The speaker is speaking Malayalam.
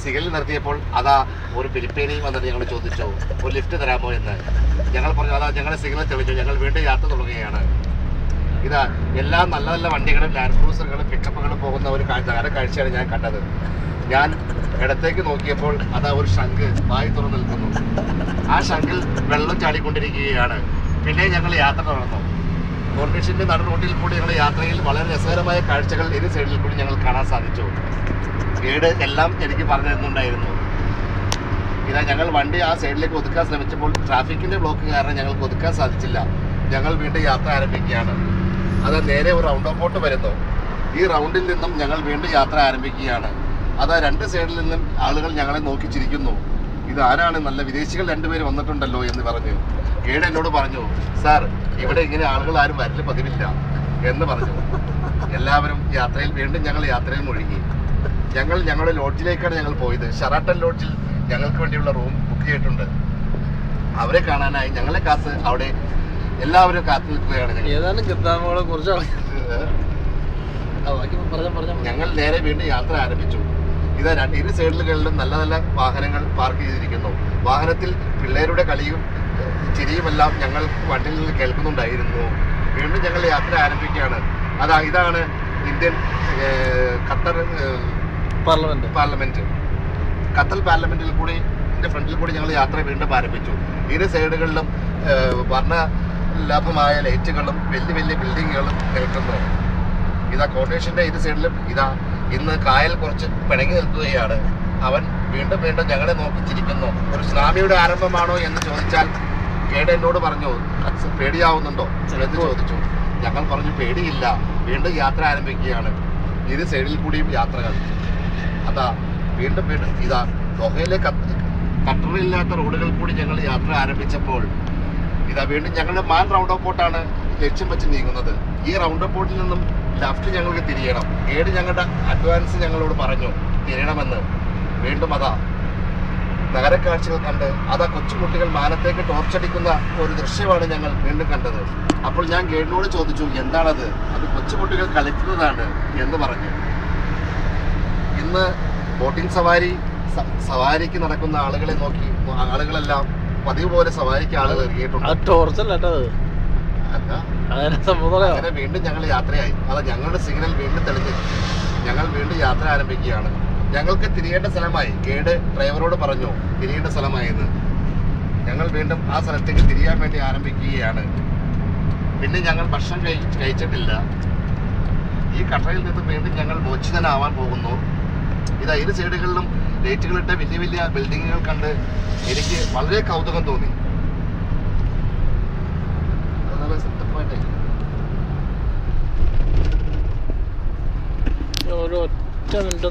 സിഗ്നൽ നിർത്തിയപ്പോൾ അതാ ഒരു ഫിലിപ്പീനിയും വന്നിട്ട് ഞങ്ങൾ ചോദിച്ചു ഒരു ലിഫ്റ്റ് തരാമോ എന്ന്. ഞങ്ങൾ പറഞ്ഞു അതാ ഞങ്ങളുടെ സിഗ്നൽ തെളിച്ചു, ഞങ്ങൾ വീണ്ടും യാത്ര തുടങ്ങുകയാണ്. ഇതാ എല്ലാ നല്ല നല്ല വണ്ടികളും ലാൻഡ് ക്രൂസറുകളും പിക്കപ്പുകളും പോകുന്ന ഒരു കാഴ്ചയാണ് ഞാൻ കണ്ടത്. ഞാൻ ഇടത്തേക്ക് നോക്കിയപ്പോൾ അതാ ഒരു ശംഖ് വായി തുറന്നു നിൽക്കുന്നു. ആ ശംഖിൽ വെള്ളം ചാടിക്കൊണ്ടിരിക്കുകയാണ്. പിന്നെ ഞങ്ങൾ യാത്ര തുടർന്നു. കോർപ്പറേഷൻ്റെ നടു റോഡിൽ കൂടി ഞങ്ങൾ യാത്രയിൽ വളരെ രസകരമായ കാഴ്ചകൾ ഇരു സൈഡിൽ കൂടി ഞങ്ങൾ കാണാൻ സാധിച്ചു. ഗൈഡ് എല്ലാം എനിക്ക് പറഞ്ഞു തരുന്നുണ്ടായിരുന്നു. ഇതാ ഞങ്ങൾ വണ്ടി ആ സൈഡിലേക്ക് ഒതുക്കാൻ ശ്രമിച്ചപ്പോൾ ട്രാഫിക്കിൻ്റെ ബ്ലോക്ക് കാരണം ഞങ്ങൾക്ക് ഒതുക്കാൻ സാധിച്ചില്ല. ഞങ്ങൾ വീണ്ടും യാത്ര ആരംഭിക്കുകയാണ്. അത് നേരെ ഒരു റൗണ്ട് ഓപ്പോട്ട് വരുന്നു. ഈ റൗണ്ടിൽ നിന്നും ഞങ്ങൾ വീണ്ടും യാത്ര ആരംഭിക്കുകയാണ്. അതാ രണ്ട് സൈഡിൽ നിന്നും ആളുകൾ ഞങ്ങളെ നോക്കി ചിരിക്കുന്നു. ഇതാരാണ്, നല്ല വിദേശികൾ രണ്ടുപേര് വന്നിട്ടുണ്ടല്ലോ എന്ന് പറഞ്ഞു. ഗൈഡ് എന്നോട് പറഞ്ഞു, സാർ ഇവിടെ ഇങ്ങനെ ആളുകൾ ആരും വരല് പതിവില്ല എന്ന് പറഞ്ഞു. എല്ലാവരും യാത്രയിൽ വീണ്ടും ഞങ്ങൾ യാത്രയിൽ മുഴുകി. ഞങ്ങളുടെ ലോഡ്ജിലേക്കാണ് ഞങ്ങൾ പോയത്. ഷെറാട്ടൺ ലോഡ്ജിൽ ഞങ്ങൾക്ക് വേണ്ടിയുള്ള റൂം ബുക്ക് ചെയ്തിട്ടുണ്ട്. അവരെ കാണാനായി ഞങ്ങളെ കാത്ത് അവിടെ എല്ലാവരും കാത്തു നിൽക്കുകയാണ്. ഞങ്ങൾ നേരെ വീണ്ടും യാത്ര ആരംഭിച്ചു. ഇതാ ഇരു സൈഡിലുകളിലും നല്ല നല്ല വാഹനങ്ങൾ പാർക്ക് ചെയ്തിരിക്കുന്നു. വാഹനത്തിൽ പിള്ളേരുടെ കളിയും ചിരിയുമെല്ലാം ഞങ്ങൾ വണ്ടിയിൽ നിന്ന് കേൾക്കുന്നുണ്ടായിരുന്നു. വീണ്ടും ഞങ്ങൾ യാത്ര ആരംഭിക്കുകയാണ്. ഇതാണ് ഇന്ത്യൻ ഖത്തർ പാർലമെന്റ്. ഖത്തർ പാർലമെന്റിൽ കൂടി ഫ്രണ്ടിൽ കൂടി ഞങ്ങൾ യാത്ര വീണ്ടും ആരംഭിച്ചു. ഇരു സൈഡുകളിലും വർണ്ണലാഭമായ ലൈറ്റുകളും വലിയ വലിയ ബിൽഡിങ്ങുകളും നിൽക്കുന്നു. ഇതാ കോർപ്പറേഷന്റെ ഇരു സൈഡിലും ഇതാ ഇന്ന് കായൽ കുറച്ച് പിണങ്ങി നിൽക്കുകയാണ്. അവൻ വീണ്ടും വീണ്ടും ഞങ്ങളെ നോക്കി ചിരിക്കുന്നു. ഒരു സുനാമിയുടെ ആരംഭമാണോ എന്ന് ചോദിച്ചാൽ ഗൈഡ് എന്നോട് പറഞ്ഞു, പേടിയാവുന്നുണ്ടോ എന്ന് ചോദിച്ചു. ഞങ്ങൾ പറഞ്ഞു പേടിയില്ല, വീണ്ടും യാത്ര ആരംഭിക്കുകയാണ്. ഇരു സൈഡിൽ കൂടിയും യാത്രകൾ. അതാ വീണ്ടും വീണ്ടും ഇതാ ദോഹയിലെ ഖത്തറില്ലാത്ത റോഡുകൾ കൂടി ഞങ്ങൾ യാത്ര ആരംഭിച്ചപ്പോൾ ഇതാ വീണ്ടും ഞങ്ങളുടെ മാൻ റൗണ്ട് ഓപ്പോട്ടാണ് ലക്ഷ്യം വെച്ച് നീങ്ങുന്നത്. ഈ റൗണ്ട് ഓപ്പോട്ടിൽ നിന്നും ലെഫ്റ്റ് ഞങ്ങൾക്ക് തിരിയണം. ഗൈഡ് ഞങ്ങളുടെ അഡ്വാൻസ് ഞങ്ങളോട് പറഞ്ഞു തിരിയണമെന്ന്. വീണ്ടും അതാ നഗരക്കാഴ്ചകൾ കണ്ട് അതാ കൊച്ചുകുട്ടികൾ മാനത്തേക്ക് ടോർച്ചടിക്കുന്ന ഒരു ദൃശ്യമാണ് ഞങ്ങൾ വീണ്ടും കണ്ടത്. അപ്പോൾ ഞാൻ ഗൈഡിനോട് ചോദിച്ചു, എന്താണത്? അത് കൊച്ചുകുട്ടികൾ കളിക്കുന്നതാണ് എന്ന് പറഞ്ഞു. ഇന്ന് ബോട്ടിംഗ് സവാരിക്ക് നടക്കുന്ന ആളുകളെ നോക്കി ആളുകളെല്ലാം പതിവ് പോലെ സവാരിക്ക് ആളുകൾ ഇറങ്ങിയിട്ടുണ്ട്. അങ്ങനെ വീണ്ടും ഞങ്ങൾ യാത്രയായി. ഞങ്ങളുടെ സിഗ്നൽ വീണ്ടും തെളിഞ്ഞ് ഞങ്ങൾ വീണ്ടും യാത്ര ആരംഭിക്കുകയാണ്. ഞങ്ങൾക്ക് തിരിയേണ്ട സ്ഥലമായി. ഗൈഡ് ഡ്രൈവറോട് പറഞ്ഞു തിരിയേണ്ട സ്ഥലമായെന്ന്. ഞങ്ങൾ വീണ്ടും ആ സ്ഥലത്തേക്ക് തിരിയാൻ വേണ്ടി ആരംഭിക്കുകയാണ്. പിന്നെ ഞങ്ങൾ ഭക്ഷണം കഴിച്ചിട്ടില്ല. ഈ കട്ടറിൽ നിന്ന് വീണ്ടും ഞങ്ങൾ മോചിതനാവാൻ പോകുന്നു. ഇതാ ഇരു സൈഡുകളിലും ലൈറ്റുകളിട്ട വലിയ വലിയ ബിൽഡിങ്ങുകൾ കണ്ട് എനിക്ക് വളരെ കൗതുകം തോന്നി. ഒറ്റ മിനിറ്റ്